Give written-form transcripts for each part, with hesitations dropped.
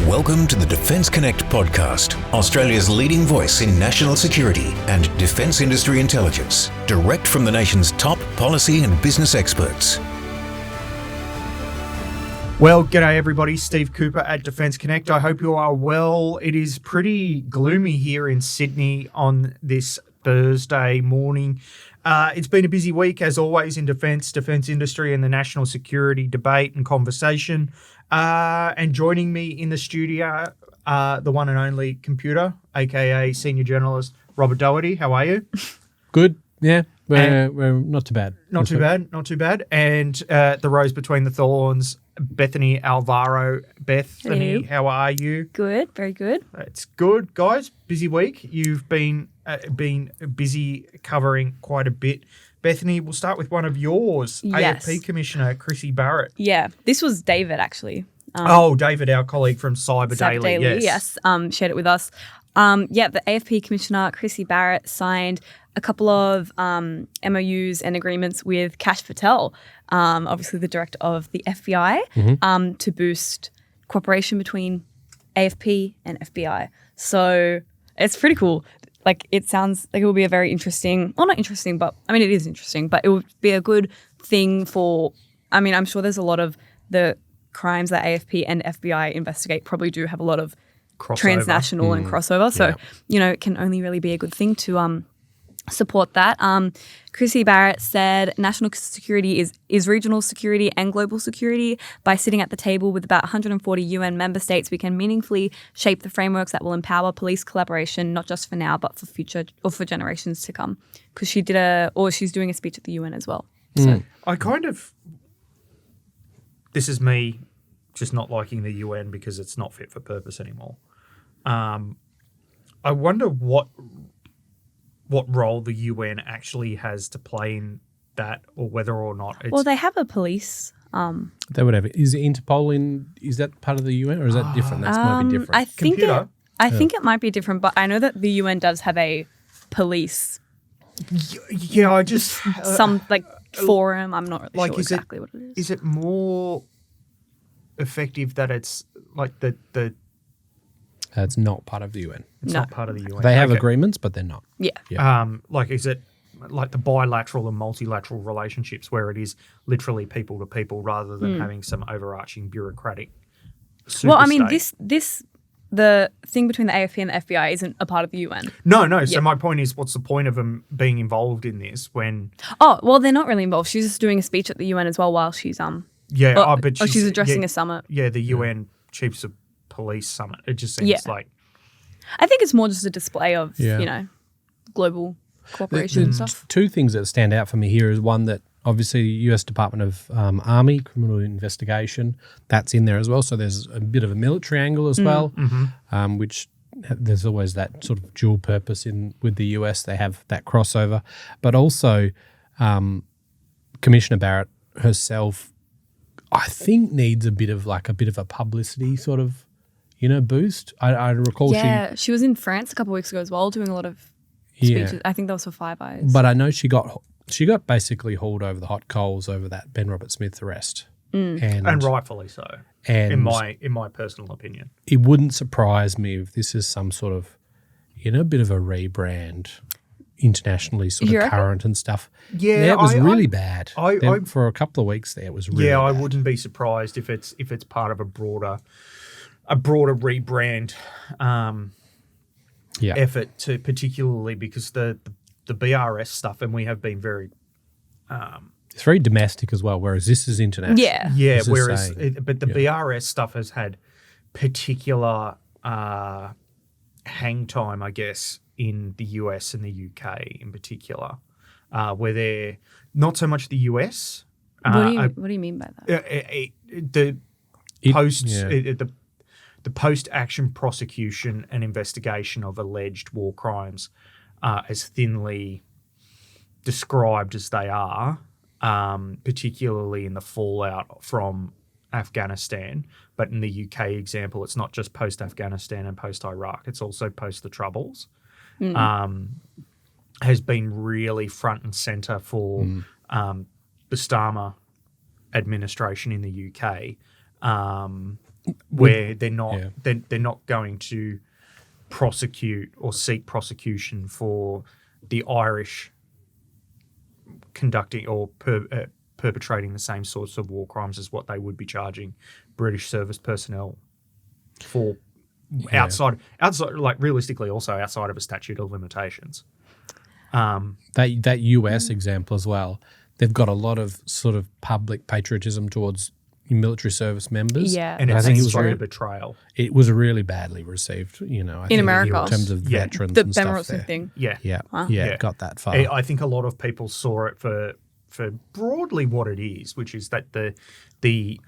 Welcome to the Defence Connect podcast, Australia's leading voice in national security and defence industry intelligence, direct from the nation's top policy and business experts. Well, g'day everybody, Steve Kuper at Defence Connect. I hope you are well. It is pretty gloomy here in Sydney on this Thursday morning. It's been a busy week, as always, in defence industry and the national security debate and conversation. And joining me in the studio, the one and only Computer, aka senior journalist Robert Dougherty. How are you? Good, yeah. We're not too bad. Not too bad. And the rose between the thorns, Bethany Alvaro. Bethany, how are you? Good, very good. It's good, guys. Busy week. You've been busy covering quite a bit. Bethany, we'll start with one of yours. Yes. AFP Commissioner Chrissy Barrett. Yeah, this was David actually. David, our colleague from Cyber Daily. Yes. Shared it with us. The AFP Commissioner Chrissy Barrett signed a couple of MOUs and agreements with Kash Patel, obviously the director of the FBI, to boost cooperation between AFP and FBI. So it's pretty cool. Like, it sounds like it will be a very interesting, well, not interesting, but I mean, it is interesting, but it would be a good thing for, I mean, I'm sure there's a lot of the crimes that AFP and FBI investigate probably do have a lot of transnational and crossover. So, it can only really be a good thing to support that. Chrissy Barrett said national security is regional security and global security. By sitting at the table with about 140 UN member states, we can meaningfully shape the frameworks that will empower police collaboration, not just for now, but for future or for generations to come. Because she's doing a speech at the UN as well. So This is me just not liking the UN because it's not fit for purpose anymore. I wonder what role the UN actually has to play in that, or whether or not it's... Well, they have a police... They would have it. Is Interpol is that part of the UN, or is that different? That's might be different. I think it might be different, but I know that the UN does have a police... Yeah, I just... forum. I'm not really sure exactly what it is. Is it more effective that it's like the it's not part of the UN. It's not part of the UN. They have agreements, but they're not. Yeah. Is it like the bilateral and multilateral relationships where it is literally people to people rather than having some overarching bureaucratic super Well, I mean, state? the thing between the AFP and the FBI isn't a part of the UN. No. Yeah. So my point is, what's the point of them being involved in this when... Oh, well, they're not really involved. She's just doing a speech at the UN as well while she's she's addressing a summit. Yeah, the UN Chiefs of Police Summit. It just seems like... I think it's more just a display of, global cooperation and stuff. Two things that stand out for me here is one that obviously US Department of Army, Criminal Investigation, that's in there as well. So there's a bit of a military angle as well, which there's always that sort of dual purpose with the US. They have that crossover. But also Commissioner Barrett herself, I think, needs a bit of a publicity sort of, boost. I recall she was in France a couple of weeks ago as well, doing a lot of speeches. I think that was for Five Eyes. But I know she got basically hauled over the hot coals over that Ben Roberts-Smith arrest, and rightfully so. And in my personal opinion, it wouldn't surprise me if this is some sort of, a bit of a rebrand internationally, sort of current and stuff. Yeah, it was really bad. For a couple of weeks there, it was really bad. I wouldn't be surprised if it's part of a broader rebrand effort, to particularly because the BRS stuff, and we have been very it's very domestic as well, whereas this is international. Yeah. But the BRS stuff has had particular hang time, I guess, in the US and the UK in particular, where they're not so much the US. What do you mean by that? The post-action prosecution and investigation of alleged war crimes, as thinly described as they are, particularly in the fallout from Afghanistan. But in the UK example, it's not just post-Afghanistan and post-Iraq, it's also post the Troubles, has been really front and centre for the Starmer administration in the UK. where they're not going to prosecute or seek prosecution for the Irish conducting or perpetrating the same sorts of war crimes as what they would be charging British service personnel for outside, like realistically also outside of a statute of limitations. That US example as well, they've got a lot of sort of public patriotism towards military service members. Yeah. And I it think it seems was like a betrayal. It was really badly received, I think, In America. in terms of veterans The and Ben stuff Rosen there. thing. Yeah. Yeah, Wow. it got that far. I think a lot of people saw it for broadly what it is, which is that the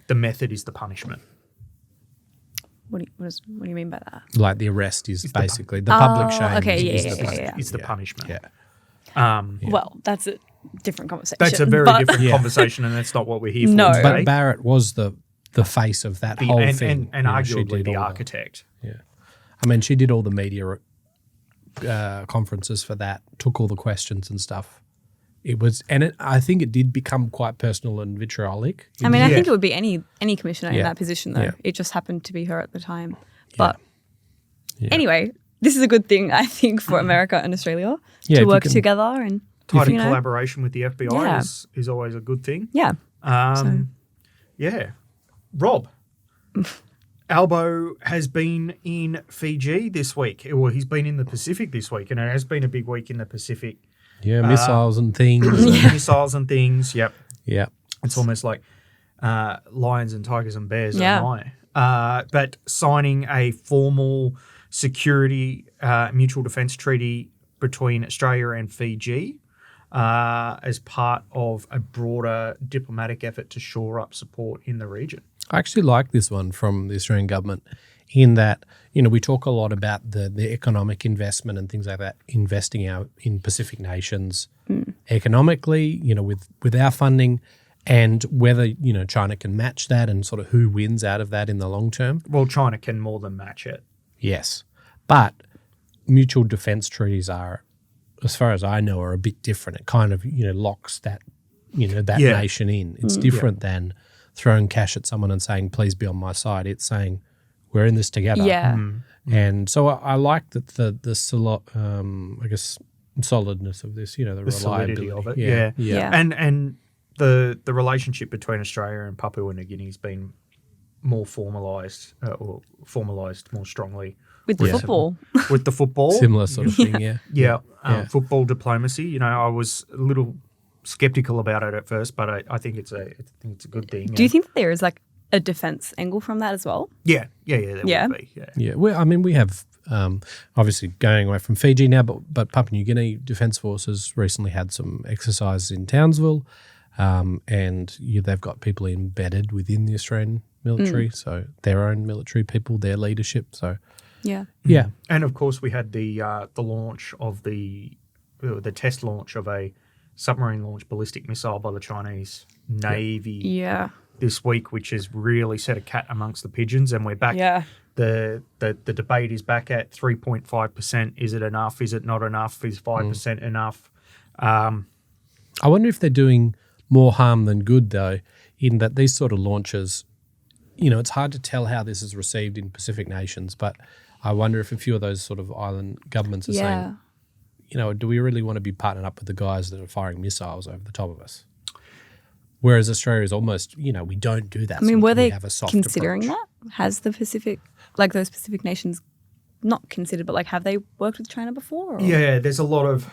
method is the punishment. What do you mean by that? Like the arrest is basically the public shame. okay, Is the yeah. punishment. Yeah. Well, that's a different conversation. That's a very but- different conversation, and that's not what we're here for No. today. But Barrett was the face of that whole thing. and You know, she arguably did the all architect. I mean, she did all the media conferences for that, took all the questions and stuff. I think it did become quite personal and vitriolic. I mean, I Yeah. think it would be any commissioner in Yeah. that position, though. Yeah. It just happened to be her at the time. But Yeah. anyway, this is a good thing, I think, for America and Australia Yeah, if to you work can- together and Tighter you know, collaboration with the FBI Yeah. is always a good thing. yeah. Yeah. Rob, Albo has been in Fiji this week. Well, he's been in the Pacific this week, and it has been a big week in the Pacific. Yeah, missiles and things. Missiles and things. Yep. Yeah. It's almost like lions and tigers and bears. Yeah. Oh my. But signing a formal security mutual defence treaty between Australia and Fiji as part of a broader diplomatic effort to shore up support in the region. I actually like this one from the Australian government in that, we talk a lot about the economic investment and things like that, investing out in Pacific nations economically, with our funding, and whether, China can match that and sort of who wins out of that in the long term. Well, China can more than match it. Yes. But mutual defence treaties are, as far as I know, are a bit different. It kind of, locks that, that Yeah. nation in. It's different than throwing cash at someone and saying, please be on my side. It's saying, we're in this together. Yeah. And so I like that the solidness of this, the solidity reliability of it. Yeah. Yeah. And the relationship between Australia and Papua New Guinea has been more formalised or formalised more strongly With the football. with the football. Similar sort of thing, yeah. Yeah, Yeah. football diplomacy. I was a little skeptical about it at first, but I think it's a good thing. Do you think that there is like a defence angle from that as well? Yeah. There Yeah. would be. Yeah. Yeah, well, I mean, we have obviously going away from Fiji now, but Papua New Guinea Defence Forces recently had some exercises in Townsville, and they've got people embedded within the Australian military, so their own military people, their leadership. So Yeah. yeah, And of course, we had the launch of the test launch of a submarine launched ballistic missile by the Chinese Navy Yeah. this week, which has really set a cat amongst the pigeons, and we're back. Yeah. The debate is back at 3.5%. Is it enough? Is it not enough? Is 5% enough? I wonder if they're doing more harm than good, though, in that these sort of launches, it's hard to tell how this is received in Pacific nations, but I wonder if a few of those sort of island governments are saying, do we really want to be partnered up with the guys that are firing missiles over the top of us? Whereas Australia is almost, we don't do that. I mean, were they have a soft considering approach. that? Has the Pacific, like those Pacific nations, not considered, but like have they worked with China before? Or? Yeah, there's a lot of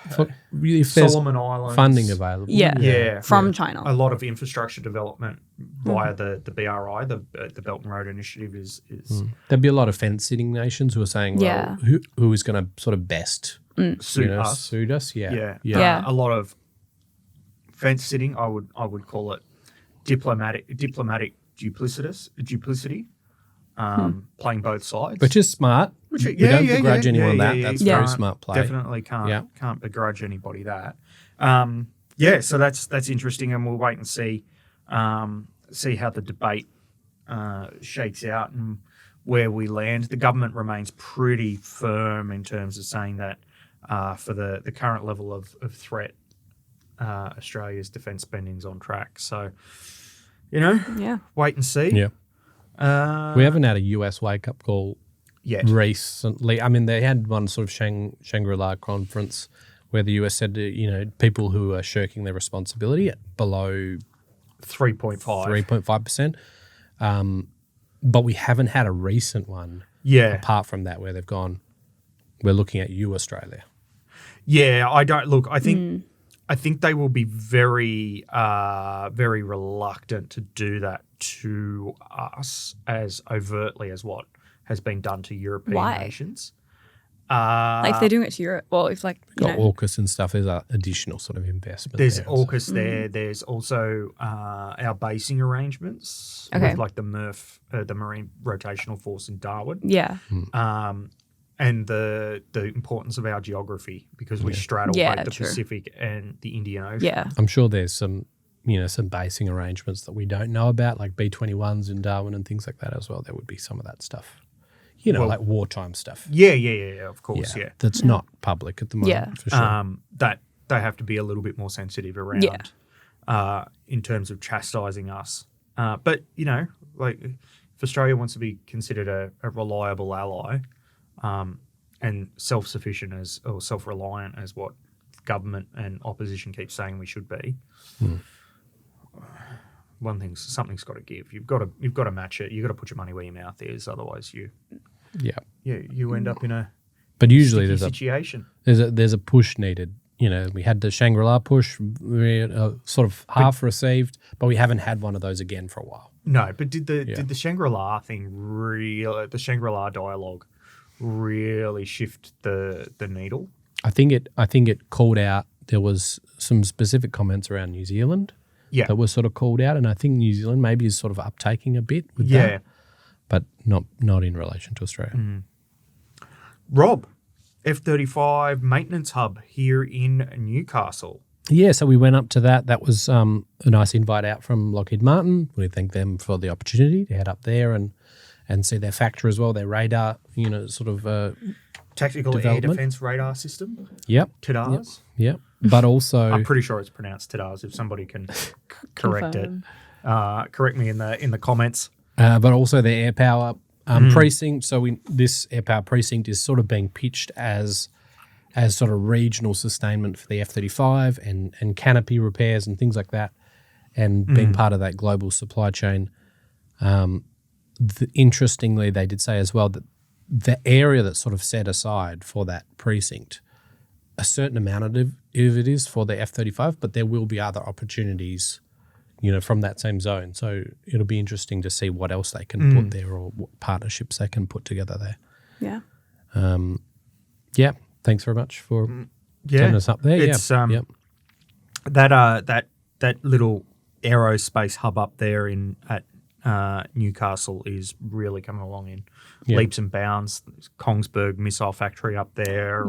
If there's Solomon Islands funding available. Yeah, From China. A lot of infrastructure development via the BRI, the Belt and Road Initiative is. There'd be a lot of fence-sitting nations who are saying, Yeah. well, who is going to sort of best Suit us. suit us? Yeah. Yeah. A lot of fence sitting. I would call it diplomatic duplicity. Playing both sides, Which is smart. We don't begrudge anyone that. That's very smart play. Definitely can't begrudge anybody that. So that's interesting, and we'll wait and see how the debate shakes out and where we land. The government remains pretty firm in terms of saying that for the current level of threat, Australia's defence spending's on track. So, wait and see. Yeah. We haven't had a US wake-up call Yet. recently. I mean, they had one sort of Shangri-La conference where the US said, people who are shirking their responsibility at below 3.5%. But we haven't had a recent one apart from that where they've gone, we're looking at you, Australia. Yeah, I think they will be very, very reluctant to do that to us as overtly as what has been done to European nations. If they're doing it to Europe, well, if got AUKUS and stuff, there's additional sort of investment. There's there, AUKUS there. There's also our basing arrangements with like the MRF, the Marine Rotational Force in Darwin. Yeah. And the importance of our geography because we straddle both the Pacific and the Indian Ocean. Yeah. I'm sure there's some basing arrangements that we don't know about, like B-21s in Darwin and things like that as well. There would be some of that stuff. Like wartime stuff. Yeah, of course, yeah. That's not public at the moment, for sure. That they have to be a little bit more sensitive around in terms of chastising us. But, if Australia wants to be considered a reliable ally and self-sufficient or self-reliant as what government and opposition keep saying we should be, something's got to give. You've got to match it. You've got to put your money where your mouth is. Otherwise, you end up in a but usually there's situation. There's a push needed. We had the Shangri-La push, we sort of half received, but we haven't had one of those again for a while. No, but did the Shangri-La thing the Shangri-La dialogue really shift the needle? I think it called out. There was some specific comments around New Zealand that were sort of called out, and I think New Zealand maybe is sort of uptaking a bit with that, but not in relation to Australia. Rob, F-35 maintenance hub here in Newcastle. Yeah, so we went up to that. That was a nice invite out from Lockheed Martin. We thank them for the opportunity to head up there and see their factory as well, their radar, Tactical Air Defence Radar System. Yep. TADARS. Yep. But also, I'm pretty sure it's pronounced TADARS. If somebody can correct it, correct me in the comments. But also the air power precinct. So this air power precinct is sort of being pitched as sort of regional sustainment for the F-35 and canopy repairs and things like that, and being part of that global supply chain. Interestingly, they did say as well that the area that's sort of set aside for that precinct, a certain amount of it is for the F-35, but there will be other opportunities, from that same zone. So it'll be interesting to see what else they can put there or what partnerships they can put together there. Yeah. Thanks very much for turning us up there. It's, that little aerospace hub up there at Newcastle is really coming along in leaps and bounds. There's Kongsberg missile factory up there,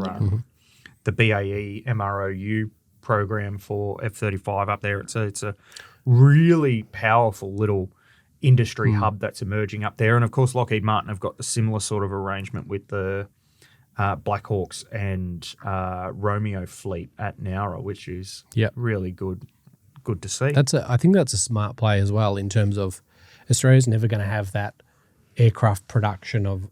the BAE MROU program for F-35 up there. It's a really powerful little industry hub that's emerging up there. And, of course, Lockheed Martin have got the similar sort of arrangement with the Black Hawks and Romeo fleet at Nowra, which is really good to see. I think that's a smart play as well in terms of Australia's never going to have that aircraft production of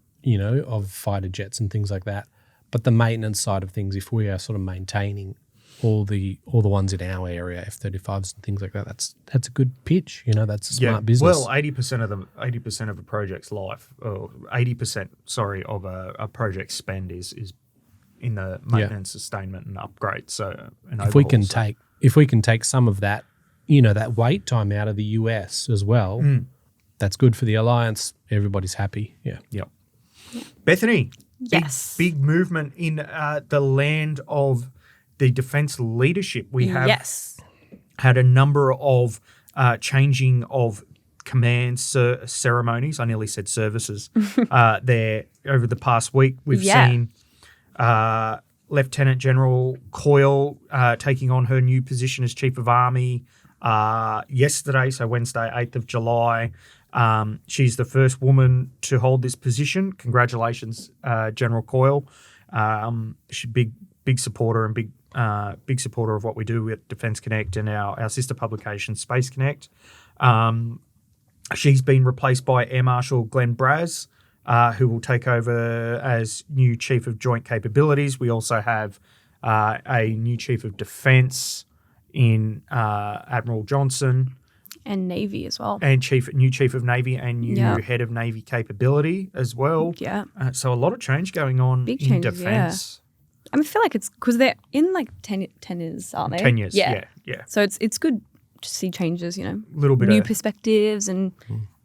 fighter jets and things like that. But the maintenance side of things, if we are sort of maintaining all the ones in our area, F-35s and things like that, that's a good pitch. That's a smart business. Well, 80% of a project's life, or 80%, of a project spend is in the maintenance, sustainment, and upgrade. So, if we can take some of that, that wait time out of the US as well, that's good for the alliance. Everybody's happy. Yeah. Yep. Bethany. Yes. Big movement in the land of the defence leadership. We have had a number of changing of command ceremonies. I nearly said services there over the past week. We've seen Lieutenant General Coyle taking on her new position as Chief of Army yesterday, so Wednesday, 8th of July. She's the first woman to hold this position. Congratulations, General Coyle. She's a big supporter and big supporter of what we do with Defence Connect and our sister publication, Space Connect. She's been replaced by Air Marshal Glenn Braz, who will take over as new Chief of Joint Capabilities. We also have a new Chief of Defence in Admiral Johnson. And Navy as well. And new Chief of Navy and new Head of Navy Capability as well. Yeah. So a lot of change going on Big in changes, defence. I feel like it's because they're in like 10 years, aren't they? 10 years, yeah. So it's good to see changes, Little bit new of perspectives and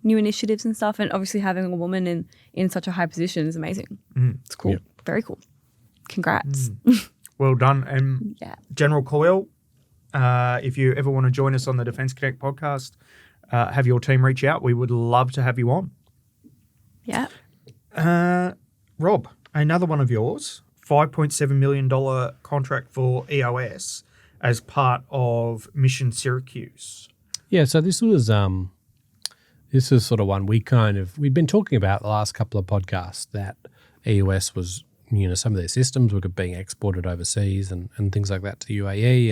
new initiatives and stuff. And obviously having a woman in such a high position is amazing. It's cool. Yep. Very cool. Congrats. well done. And General Coyle, if you ever want to join us on the Defence Connect podcast, have your team reach out. We would love to have you on. Yeah. Rob, another one of yours, $5.7 million contract for EOS as part of Mission Syracuse. Yeah, so this is sort of one we'd been talking about the last couple of podcasts, that EOS was, some of their systems were being exported overseas and things like that to the UAE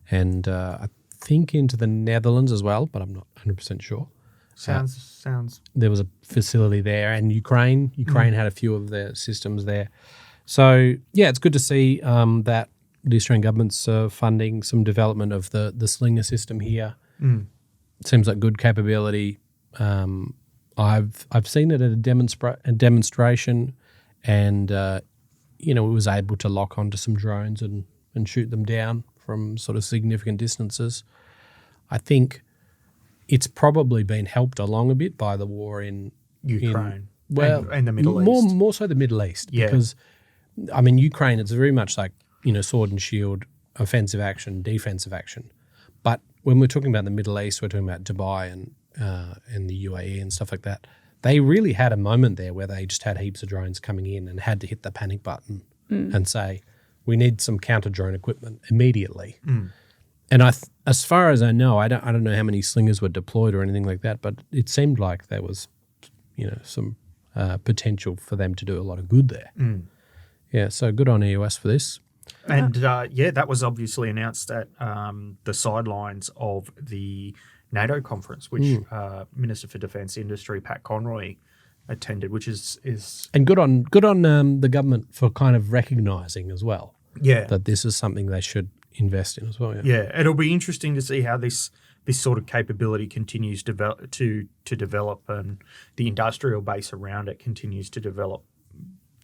and I think into the Netherlands as well, but I'm not 100% sure. Sounds. There was a facility there, and Ukraine had a few of their systems there. So yeah, it's good to see that the Australian government's funding some development of the Slinger system here. Seems like good capability. I've seen it at a demonstration, and it was able to lock onto some drones and shoot them down from sort of significant distances. I think it's probably been helped along a bit by the war in Ukraine. And the Middle East. More so the Middle East. Yeah. Because, Ukraine, it's very much like, sword and shield, offensive action, defensive action. But when we're talking about the Middle East, we're talking about Dubai and the UAE and stuff like that. They really had a moment there where they just had heaps of drones coming in and had to hit the panic button and say, we need some counter-drone equipment immediately. And as far as I know, I don't know how many slingers were deployed or anything like that, but it seemed like there was, some potential for them to do a lot of good there. Yeah, so good on EOS for this. And that was obviously announced at the sidelines of the NATO conference, which Minister for Defence Industry Pat Conroy attended, which is and good on the government for kind of recognising as well. Yeah, that this is something they should invest in as well. Yeah, it'll be interesting to see how this sort of capability continues to develop, and the industrial base around it continues to develop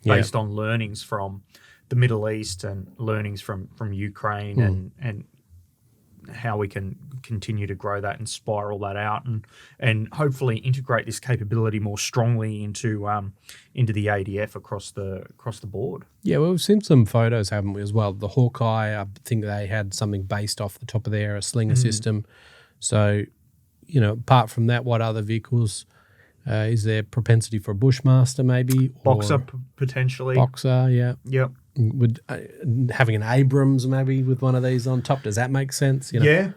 based on learnings from the Middle East and learnings from Ukraine and how we can continue to grow that and spiral that out and hopefully integrate this capability more strongly into the ADF across the board. Yeah, well, we've seen some photos, haven't we, as well? The Hawkeye, I think they had something based off the top of a Slinger system. So, apart from that, what other vehicles? Is there propensity for a Bushmaster maybe? Boxer potentially. Boxer, yeah. Yep. Would having an Abrams maybe with one of these on top, does that make sense? Yeah,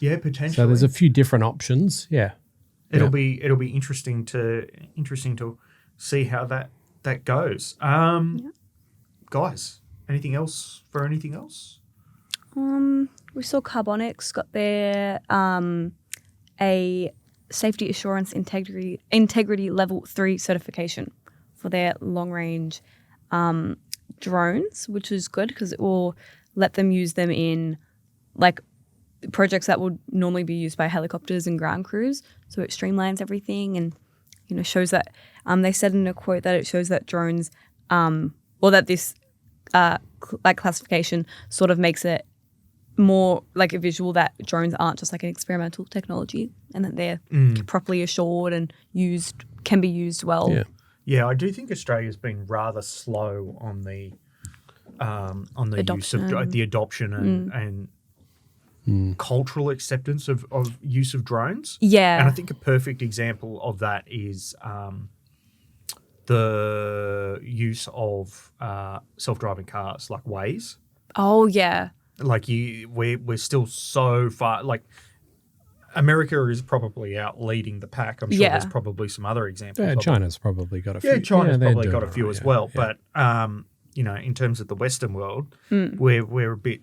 potentially. So there's a few different options. Yeah, it'll be interesting to see how that goes. Guys, anything else? We saw Carbonix got their a safety assurance integrity level 3 certification for their long range drones, which is good because it will let them use them in like projects that would normally be used by helicopters and ground crews. So it streamlines everything and shows that they said in a quote that it shows that drones or that this classification sort of makes it more like a visual that drones aren't just like an experimental technology and that they're properly assured and can be used well. Yeah, I do think Australia's been rather slow on the use of the adoption and cultural acceptance of use of drones. Yeah, and I think a perfect example of that is the use of self-driving cars like Waze. Oh yeah, like we're still so far. Like America is probably out leading the pack. I'm sure there's probably some other examples. Yeah, China's probably got a few. Yeah, China's probably got a few as well. Yeah. But in terms of the Western world, we're a bit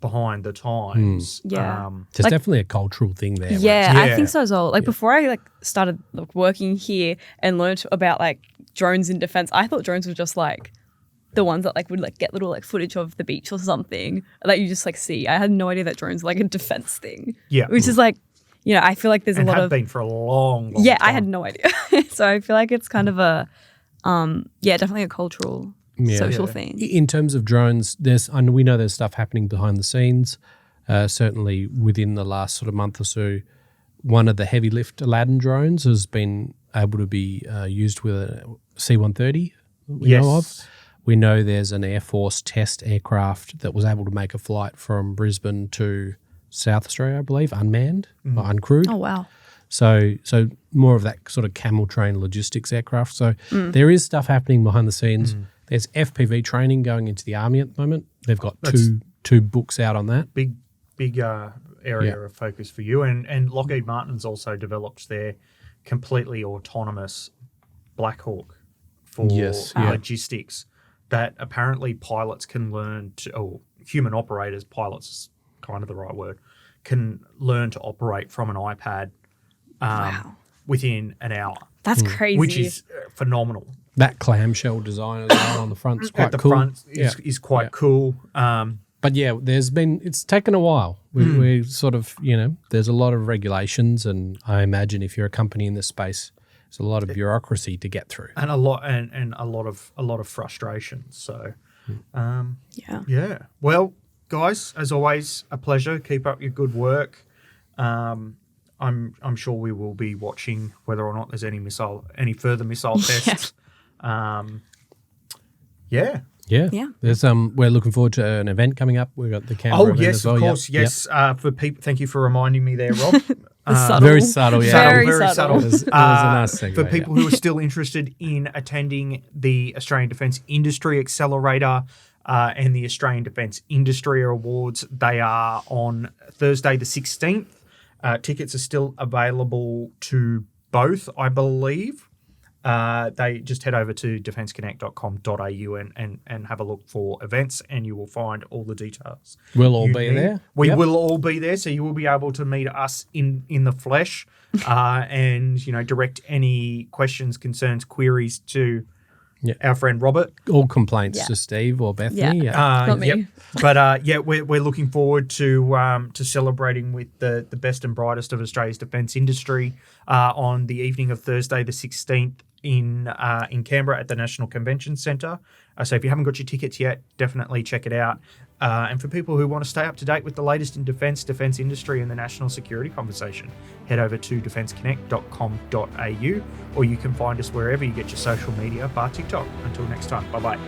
behind the times. Yeah. There's Like- definitely a cultural thing there. Yeah, Yeah. I think so as well. Like before I started working here and learned about drones in defense, I thought drones were just the ones that would get little footage of the beach or something that you just see. I had no idea that drones were a defense thing. Yeah. Which is I feel like there's And a lot have of been for a long time. I had no idea. So I feel like it's kind of a definitely a cultural social thing. In terms of drones, we know there's stuff happening behind the scenes. Certainly within the last sort of month or so, one of the heavy lift Aladdin drones has been able to be used with a C-130 that we know of. We know there's an Air Force test aircraft that was able to make a flight from Brisbane to South Australia, I believe, unmanned or uncrewed. Oh, wow. So more of that sort of camel train logistics aircraft. So there is stuff happening behind the scenes. There's FPV training going into the Army at the moment. They've got two books out on that. Big area of focus for you. And Lockheed Martin's also developed their completely autonomous Black Hawk for logistics that apparently pilots can learn to, or human operators, pilots is kind of the right word, can learn to operate from an iPad within an hour. That's crazy. Which is phenomenal. That clamshell design as well on the front is quite At the cool. front is quite cool. But yeah, it's taken a while. We sort of, there's a lot of regulations, and I imagine if you're a company in this space, there's a lot of bureaucracy to get through. And a lot of frustration. So yeah. Well, guys, as always, a pleasure. Keep up your good work. I'm sure we will be watching whether or not there's any further missile tests. Yeah. There's we're looking forward to an event coming up. We've got the Canberra event as well. Of course, yes. For people, thank you for reminding me there, Rob. Very subtle, yeah. Very subtle. It was a nice segue, for people who are still interested in attending the Australian Defence Industry Accelerator and the Australian Defence Industry Awards, they are on Thursday the 16th. Tickets are still available to both, I believe. They just head over to defenceconnect.com.au and have a look for events, and you will find all the details. We'll all be there. We will all be there, so you will be able to meet us in the flesh and direct any questions, concerns, queries to our friend Robert. All complaints to Steve or Bethany. Not me. But we're looking forward to celebrating with the best and brightest of Australia's defence industry on the evening of Thursday the 16th in Canberra at the National Convention Centre. So if you haven't got your tickets yet, definitely check it out. And for people who want to stay up to date with the latest in defence industry and the national security conversation, head over to defenceconnect.com.au, or you can find us wherever you get your social media, bar TikTok. Until next time, bye-bye.